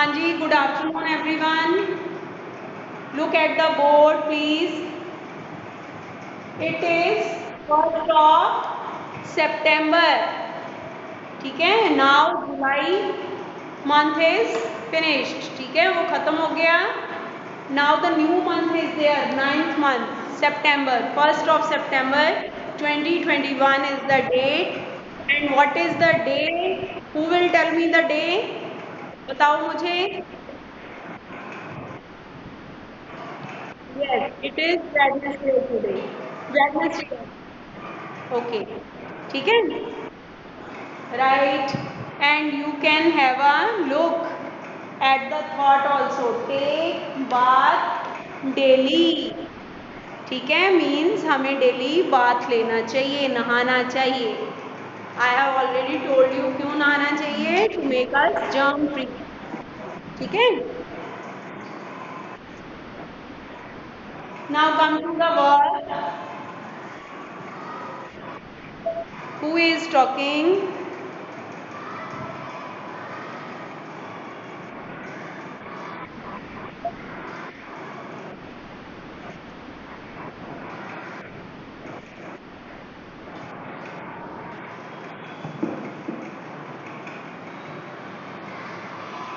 हाँ जी, good afternoon everyone. Look at the board please. It is 1st of September. ठीक है, now July month is finished. ठीक है, वो खत्म हो गया. Now the new month is there, 9th month, September. 1st of September 2021 is the date. And what is the day? Who will tell me the day? बताओ मुझे. Yes, it is Wednesday today. Wednesday. Okay. ठीक है? Right. And you can have a look at the thought also. Take bath daily. ठीक है? Means हमें daily bath लेना चाहिए, नहाना चाहिए. I have already told you क्यों नहाना चाहिए? To make us germ free. ठीक है? Now come to the word. Who is talking?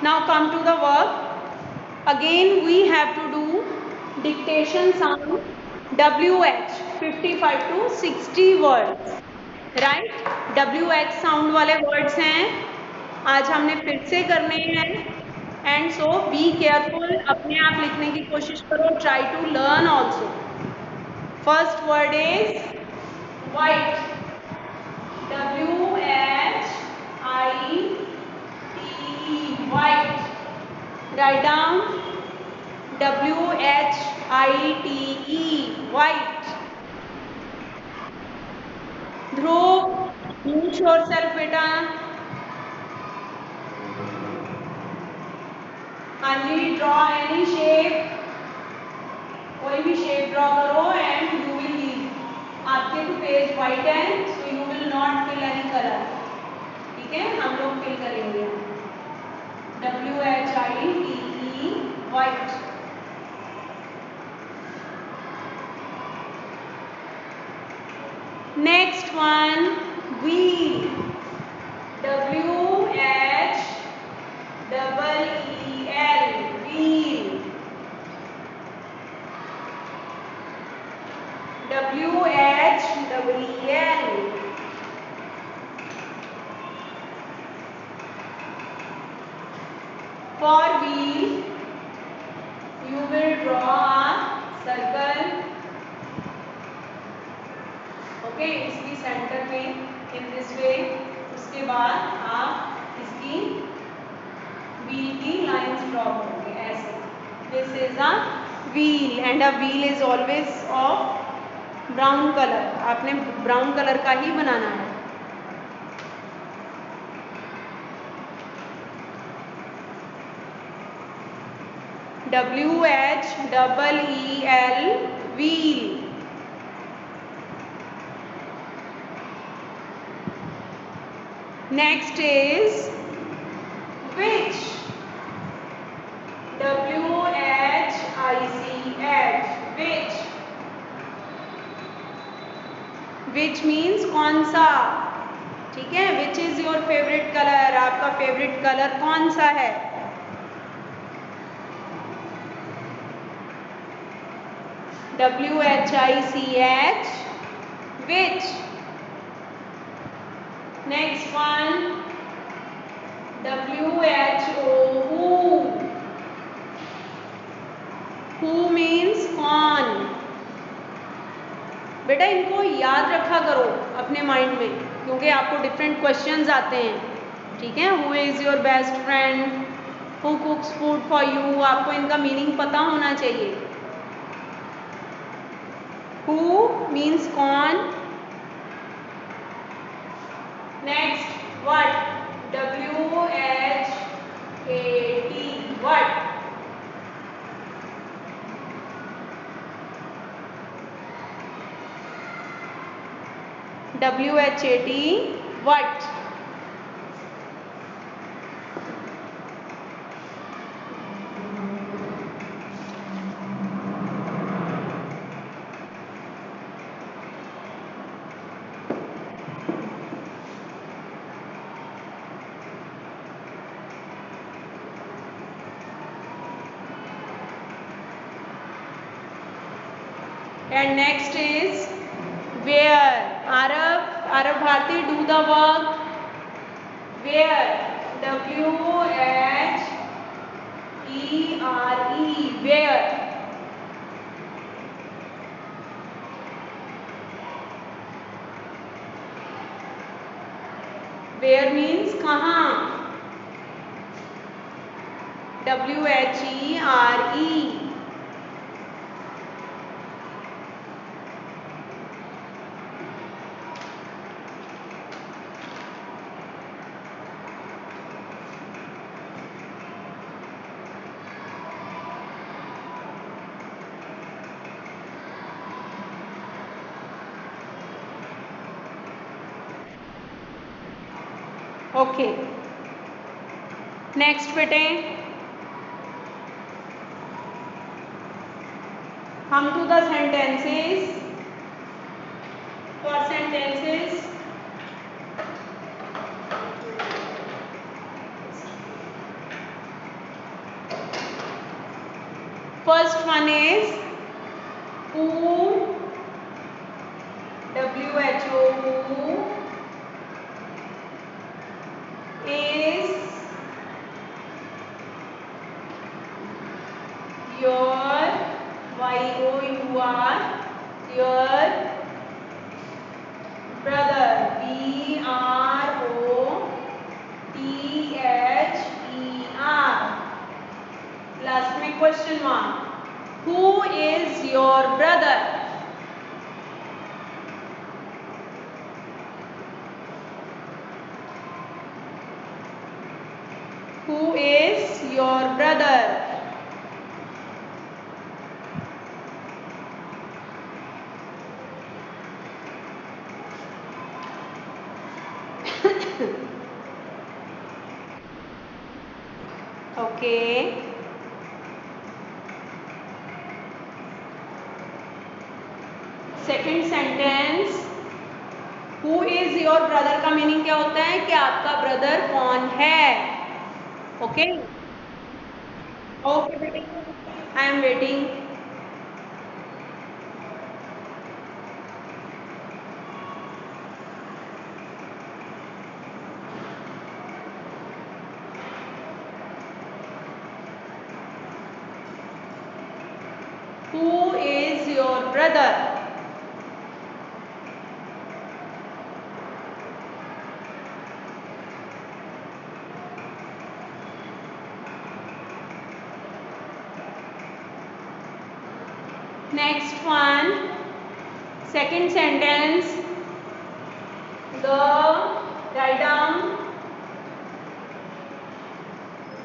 Now come to the work. Again we have to do dictation sound WH 55 to 60 words. Right? WH sound वाले words हैं. आज हमने फिर से करने हैं. And so be careful. अपने आप लिखने की कोशिश करो. Try to learn also. First word is white. WHITE. White. Write down WHITE. White. Dhruv, mute yourself beta. हाँ जी, draw any shape. कोई भी shape draw करो and you will leave. आपके तो पेज white है, so you will not fill any color. ठीक है, हम लोग fill करेंगे. WHITE. White. Next one, wheel. WHEEL. Wheel. WHEEL. For wheel, you will draw a circle. Okay, इसकी सेंटर में in this way. उसके बाद आप इसकी wheel की lines draw करोगे ऐसे. This is a wheel and a wheel is always of brown color. आपने brown color का ही बनाना है. WHEEL. Wheel. Next is which. WHICH. Which. Which means कौन सा. ठीक है, which is your favorite color. आपका favorite color कौन सा है. WHICH. Which. Next one, WHO. Who means कौन. बेटा इनको याद रखा करो अपने माइंड में, क्योंकि आपको डिफरेंट क्वेश्चंस आते हैं. ठीक है, who is your best friend, who कुक्स food for you, आपको इनका मीनिंग पता होना चाहिए. हु मीन्स कौन. Next what. WHAT. What. WHAT. What. And next is where. Arab Bharti, do the work. Where. WHERE. Where. Where means कहाँ. WHERE. Okay. Next बेटे, come to the sentences. For sentences, first one is who. WHO. Who is your YOUR your brother. BROTHER. Last में question mark. Who is your brother? Who is your brother? Okay. Second sentence, who is your brother का meaning क्या होता है कि आपका brother कौन है. Okay. Okay बेटे, I am waiting. Who is your brother? Next one, second sentence, the, write down,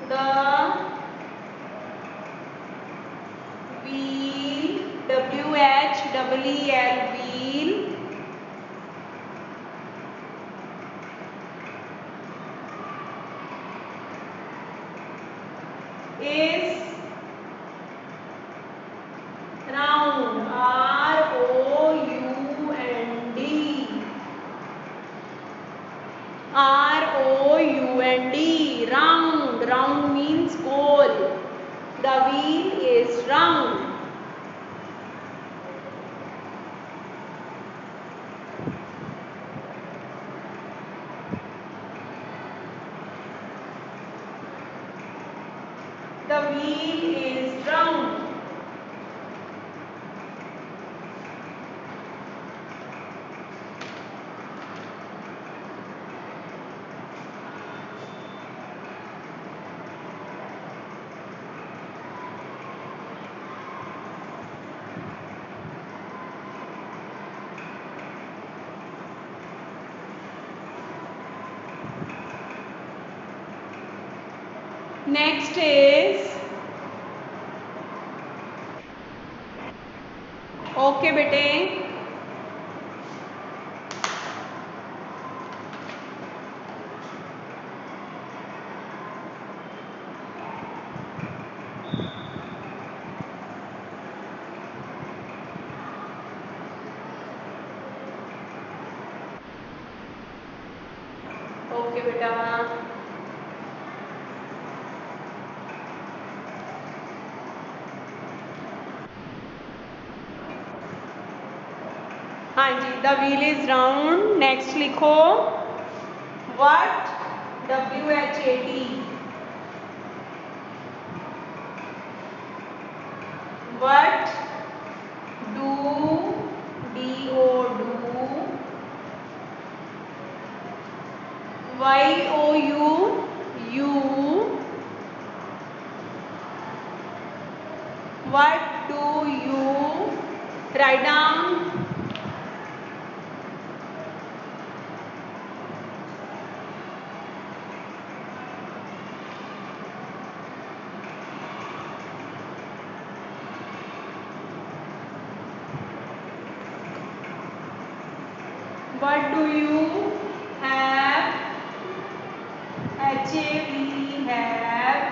the wheel, WHEEL, wheel is round. ROUND. Round. Round means goal. The wheel is round. The wheel is round. Next is, okay बेटे, okay बेटा. हाँ जी, the wheel is round. Next लिखो what, WHAT, what do, DO do, YOU you, what do you, write down, what do you have, HAV have,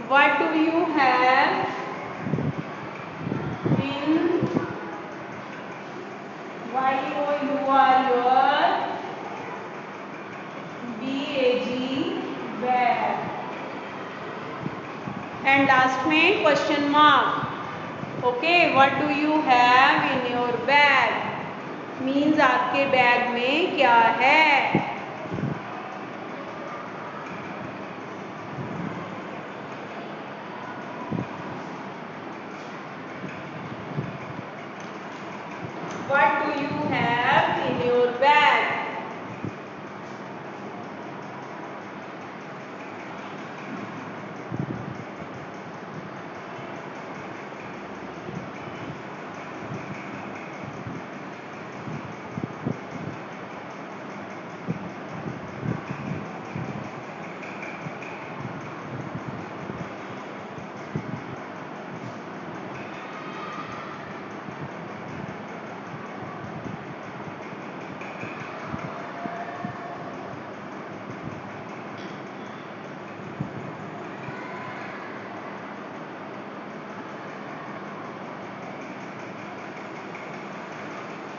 what do you have in, YOUR your, BAG bag, and last में question mark. Okay, what do you have in your bag means आपके bag में क्या है। What do you have in your bag.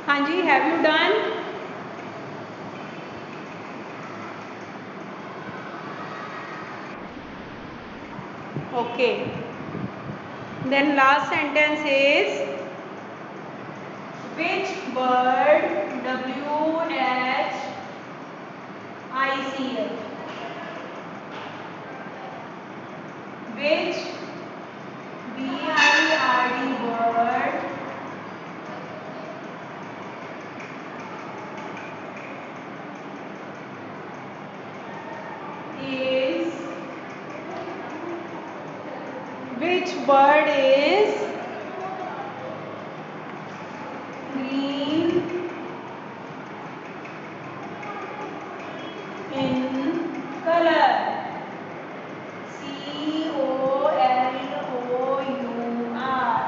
हाँ जी, have you done? Okay, then last sentence is which bird, WHICH, which BIRD bird is, which bird is green in color, COLOUR,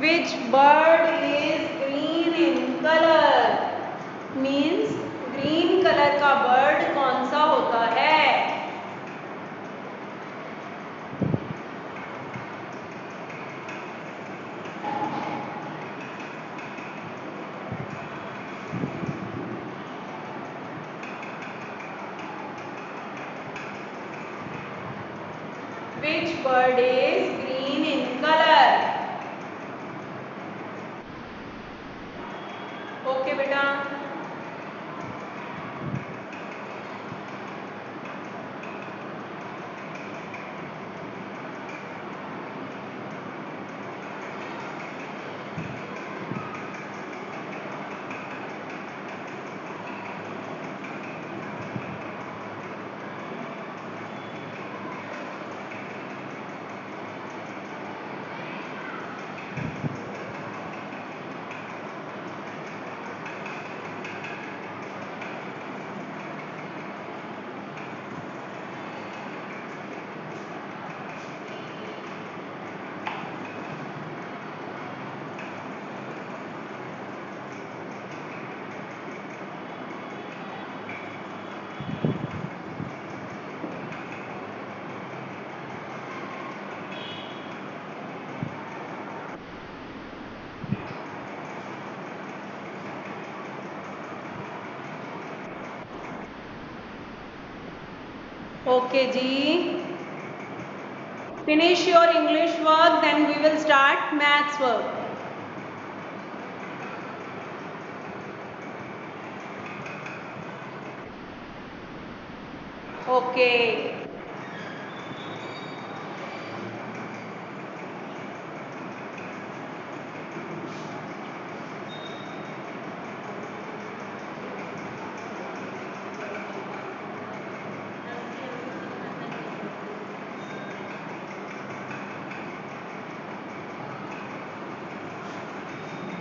which bird is green in color means green colour का bird कौन सा होता है। Which bird is green in color? Okay बेटा, okay जी, finish your English work, then we will start maths work. Okay.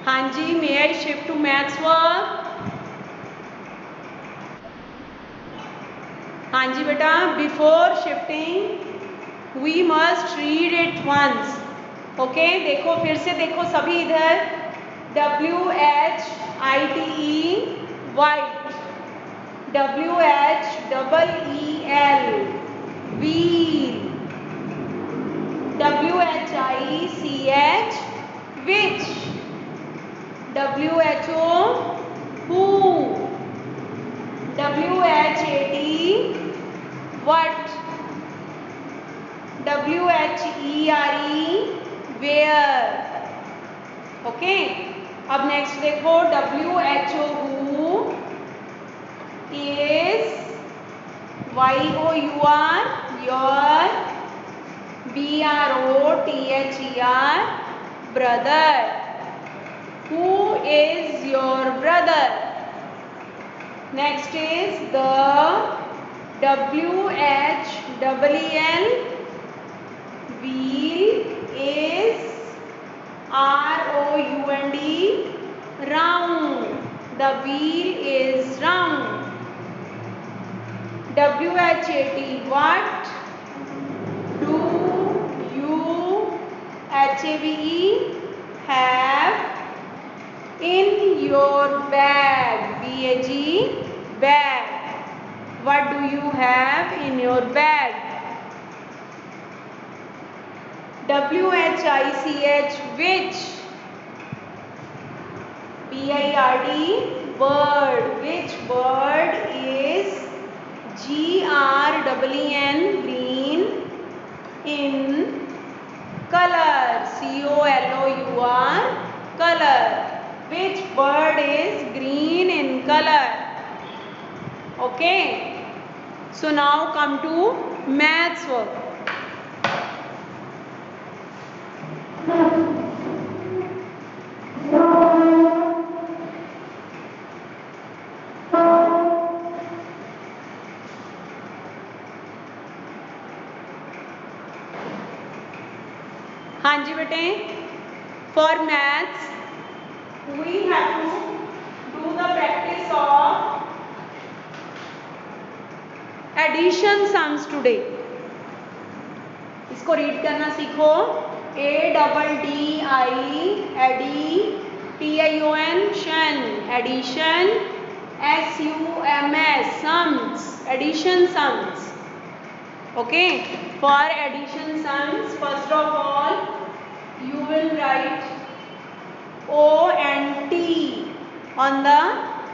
हाँ जी, may I shift to maths work? हाँ जी बेटा, before shifting we must read it once. Okay, देखो फिर से देखो सभी इधर. WHITE white, WHEEL wheel, WHICH which, WHO who, WHAT what, WHERE where. Okay, अब नेक्स्ट देखो. WHO who is YOUR your, BROTHER brother. Who is your brother? Next is the WHEEL wheel is ROUND round. The wheel is round. WHAT what do you have in your bag? BAG bag. What do you have in your bag? WHICH which, BIRD bird. Which bird is GREEN green in color? COLOUR color. Which bird is green in color? Okay, so now come to maths work. हाँ जी बेटे, for maths we have to do the practice of addition sums today. इसको read करना सीखो. ADDI TION शन, addition. SUMS sums, addition sums. Okay, for addition sums, first of all you will write O and T on the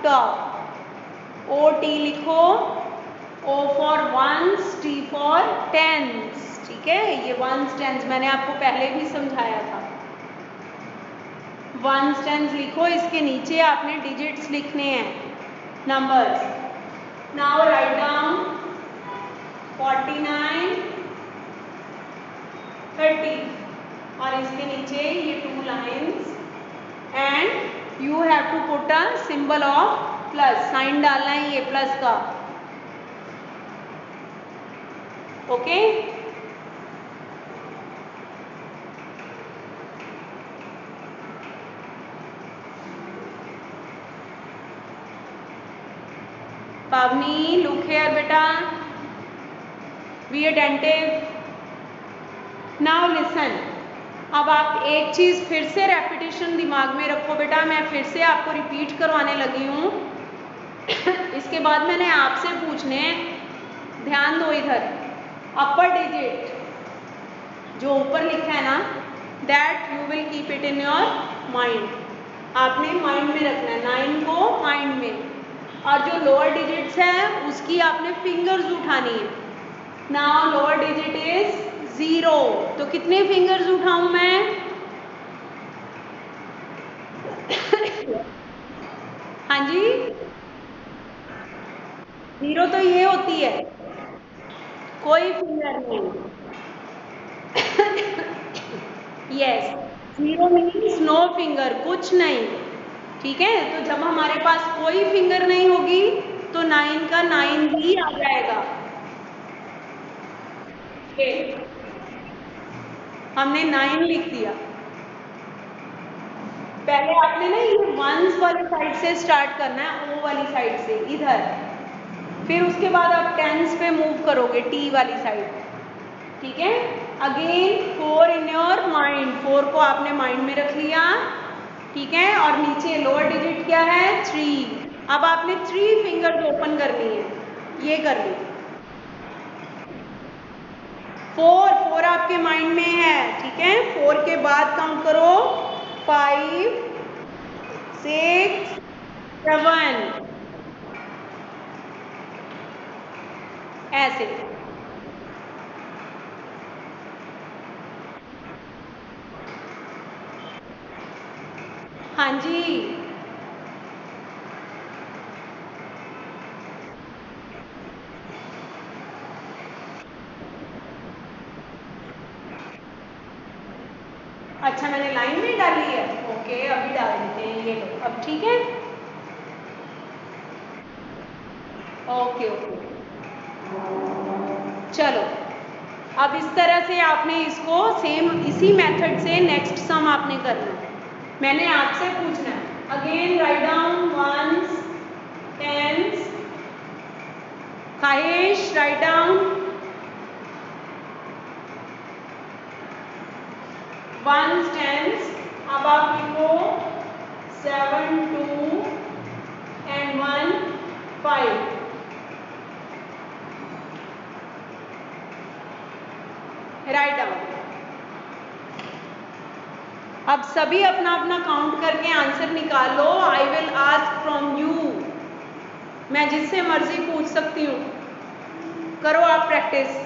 top. OT लिखो. O for ones, T for tens. ठीक है, ये ones tens मैंने आपको पहले भी समझाया था. ones tens लिखो. इसके नीचे आपने डिजिट्स लिखने हैं, नंबर्स. नाउ राइट डाउन 49, 30 और इसके नीचे ये 2 lines and you have to put a symbol of plus. Sign डालना है ये प्लस का. Okay, Pavni, look here beta. Be attentive. Now listen. अब आप एक चीज फिर से रेपिटेशन दिमाग में रखो बेटा. मैं फिर से आपको रिपीट करवाने लगी हूँ. इसके बाद मैंने आपसे पूछने, ध्यान दो इधर. अपर डिजिट जो ऊपर लिखा है ना, that you will keep it in your mind. आपने माइंड में रखना है, 9 को माइंड में. और जो लोअर डिजिट्स है उसकी आपने फिंगर्स उठानी है. Now lower digit is 0। तो कितने फिंगर्स उठाऊं मैं? हाँ जी, 0 तो ये होती है, कोई फिंगर नहीं। यस, 0 मीन्स नो फिंगर, कुछ नहीं। ठीक है, तो जब हमारे पास कोई फिंगर नहीं होगी तो 9 का 9 भी आ जाएगा। ये हमने 9 लिख दिया। पहले आपने ना ये वंस वाली साइड से स्टार्ट करना है, ओ वाली साइड से इधर, फिर उसके बाद आप टेंस पे मूव करोगे, टी वाली साइड। ठीक है, अगेन 4 इन योर माइंड, 4 को आपने माइंड में रख लिया। ठीक है, और नीचे लोअर डिजिट क्या है? 3। अब आपने 3 फिंगर्स ओपन करनी है, ये कर ली। 4 आपके माइंड में है। ठीक है, 4 के बाद काउंट करो, 5 6 7, ऐसे। हाँ जी, अच्छा मैंने लाइन में डाली है। ओके, अभी डाल देते हैं, ये लो अब। ठीक है, ओके ओके, चलो। अब इस तरह से आपने इसको सेम इसी मेथड से नेक्स्ट सम आपने करना है। मैंने आपसे पूछना है, again write down once, tense. खाएश राइट डाउन वंस, टेंस। अब आप लिखो 7 2 एंड 1 5। Write down. अब सभी अपना अपना काउंट करके आंसर निकालो। I will ask from you, मैं जिससे मर्जी पूछ सकती हूँ। करो आप प्रैक्टिस।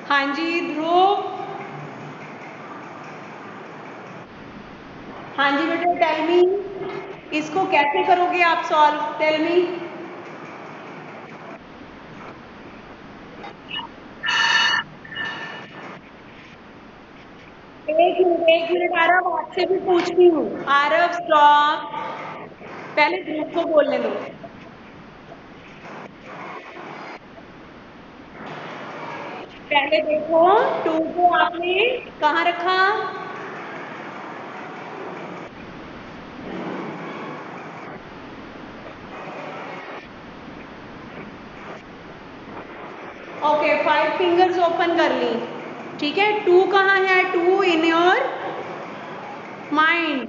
हाँ जी ध्रुव। हाँ जी बेटे, टेल मी, इसको कैसे करोगे आप सॉल्व? Tell me. एक मिनट आरव, आपसे भी पूछती हूँ। आरव स्टॉप, पहले ध्रुव को बोलने दो। पहले देखो, 2 को आपने कहाँ रखा? ओके, 5 फिंगर्स ओपन कर ली। ठीक है, 2 कहाँ है? 2 इन योर माइंड,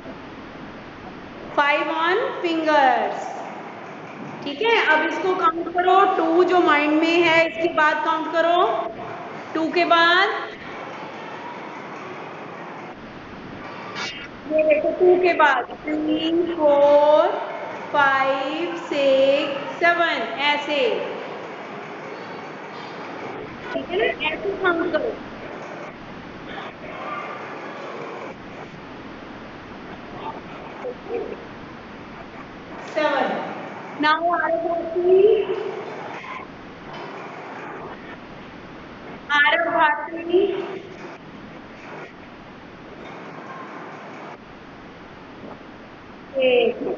5 ऑन फिंगर्स। ठीक है, अब इसको काउंट करो। 2 जो माइंड में है, इसके बाद काउंट करो। 2 के बाद ये देखो, 2 के बाद 3 4 5 6 7, ऐसे। ठीक है ना, ऐसे काउंट करो। 7। नाउ आरव भारती, 8।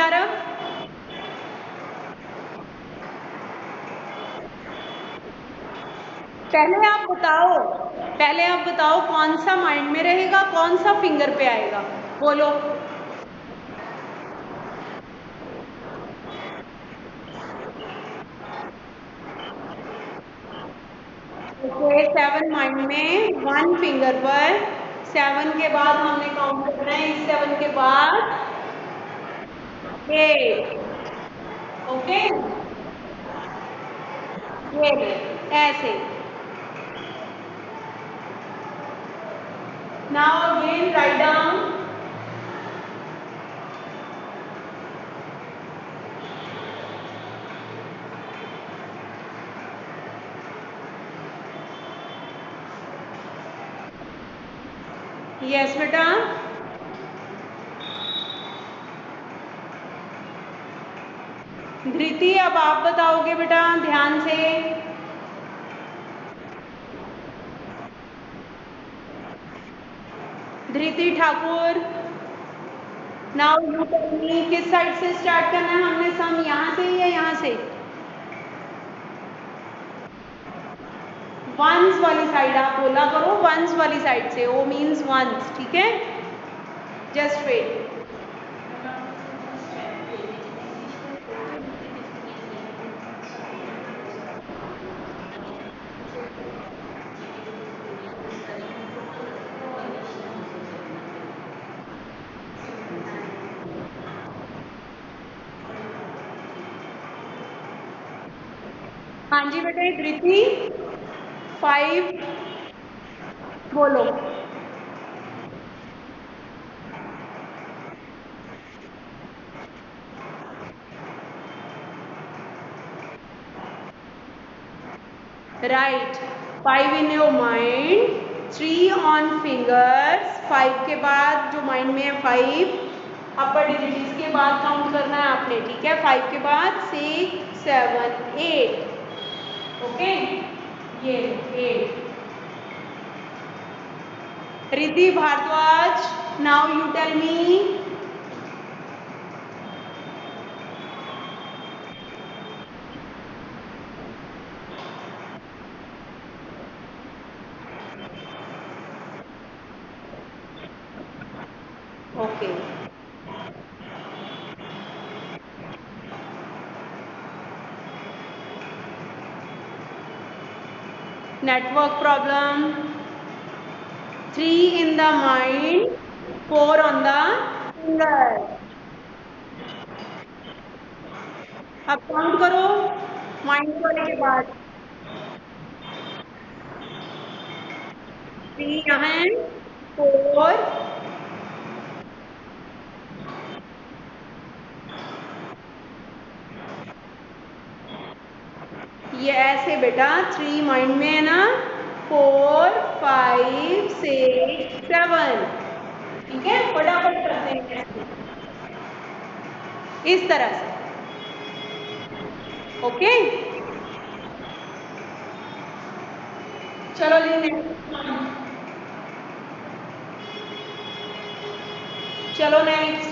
आरव? पहले आप बताओ कौन सा माइंड में रहेगा, कौन सा फिंगर पे आएगा, बोलो। ओके, 7 माइंड में 1 फिंगर पर, 7 के बाद हमने काउंट करना है, इस 7 के बाद 8। ओके, ये ऐसे। Now again write down. Yes बेटा। धृति, अब आप बताओगे बेटा ध्यान से। Dhriti Thakur, now you tell me, किस साइड से स्टार्ट करना है हमने सम, यहाँ से या यहाँ से? वंस वाली साइड आप बोला करो, वंस वाली साइड से, ओ मीन्स वंस, ठीक है? Just wait. हाँ जी बेटे, धृति 5 बोलो। Right, 5 in your mind, 3 on fingers. 5 के बाद जो माइंड में है 5 अपर डिजिट, इसके बाद काउंट करना है आपने, ठीक है? 5 के बाद 6 7 8। ओके, ये 8। Riddhi Bhardwaj, now you tell me. Okay, network problem, 3 in the mind, 4 on the finger. अब काउंट करो माइंड वाले के बाद। 3 यहाँ है, 4, ये ऐसे बेटा, 3 माइंड में है ना, 4 5 6 7, ठीक है? फटाफट करते हैं इस तरह से। ओके, चलो चलो नेक्स्ट।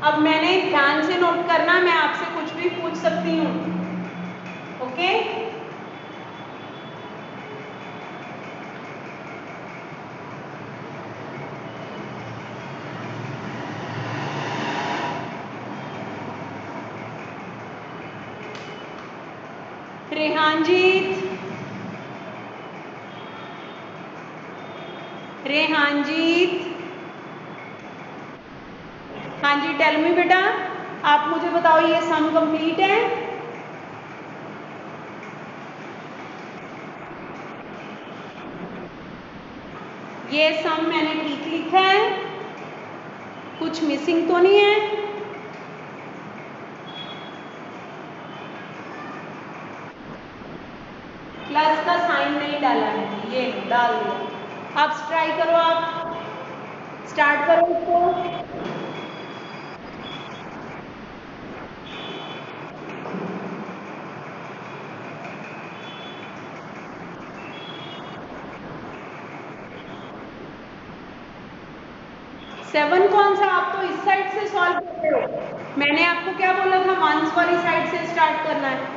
अब मैंने ध्यान से नोट करना, मैं आपसे कुछ भी पूछ सकती हूँ। ओके, रेहानजीत, रेहानजीत, हाँ जी टेल मी बेटा, आप मुझे बताओ ये सम कंप्लीट है? ये सम मैंने ठीक लिखा है? कुछ मिसिंग तो नहीं है? प्लस का साइन नहीं डाला है, ये डाल दिया। अब ट्राई करो, आप स्टार्ट करो इसको। सेवन कौन सा? आप तो इस साइड से सॉल्व कर रहे हो। मैंने आपको क्या बोला था, वंस वाली साइड से स्टार्ट करना है।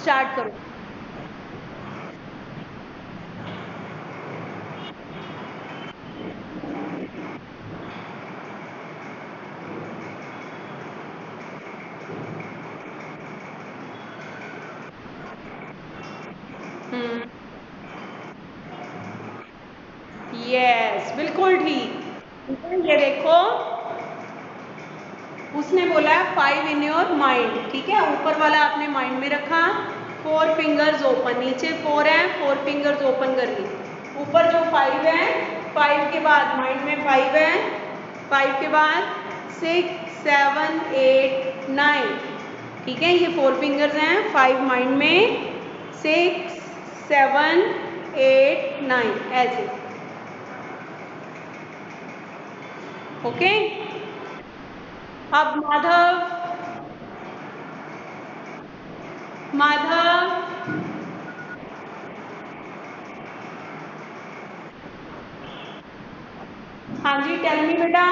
स्टार्ट करो। यस, बिल्कुल ठीक। ये देखो, उसने बोला है 5 इन योर माइंड, ठीक है, ऊपर वाला आपने माइंड में रखा, 4 फिंगर्स ओपन, नीचे 4 है, 4 फिंगर्स ओपन कर ली, ऊपर जो 5 है, 5 के बाद माइंड में 5 है, 5 के बाद 6 7 8 9, ठीक है, ये 4 फिंगर्स हैं, 5 माइंड में, 6 7 8 9, ऐसे। ओके, अब माधव, माधव, हाँ जी, टेल मी बेटा।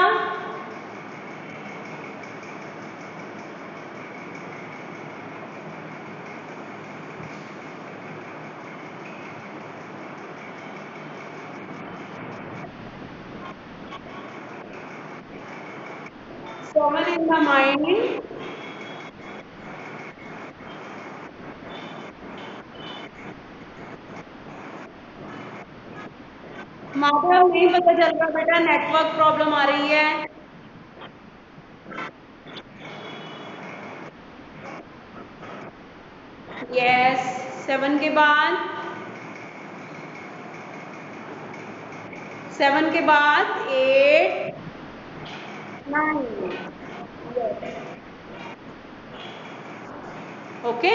7 in the mind, माधव नहीं पता चल रहा बेटा, नेटवर्क प्रॉब्लम आ रही है। यस, 7 के बाद, 7 के बाद 8 9, ओके।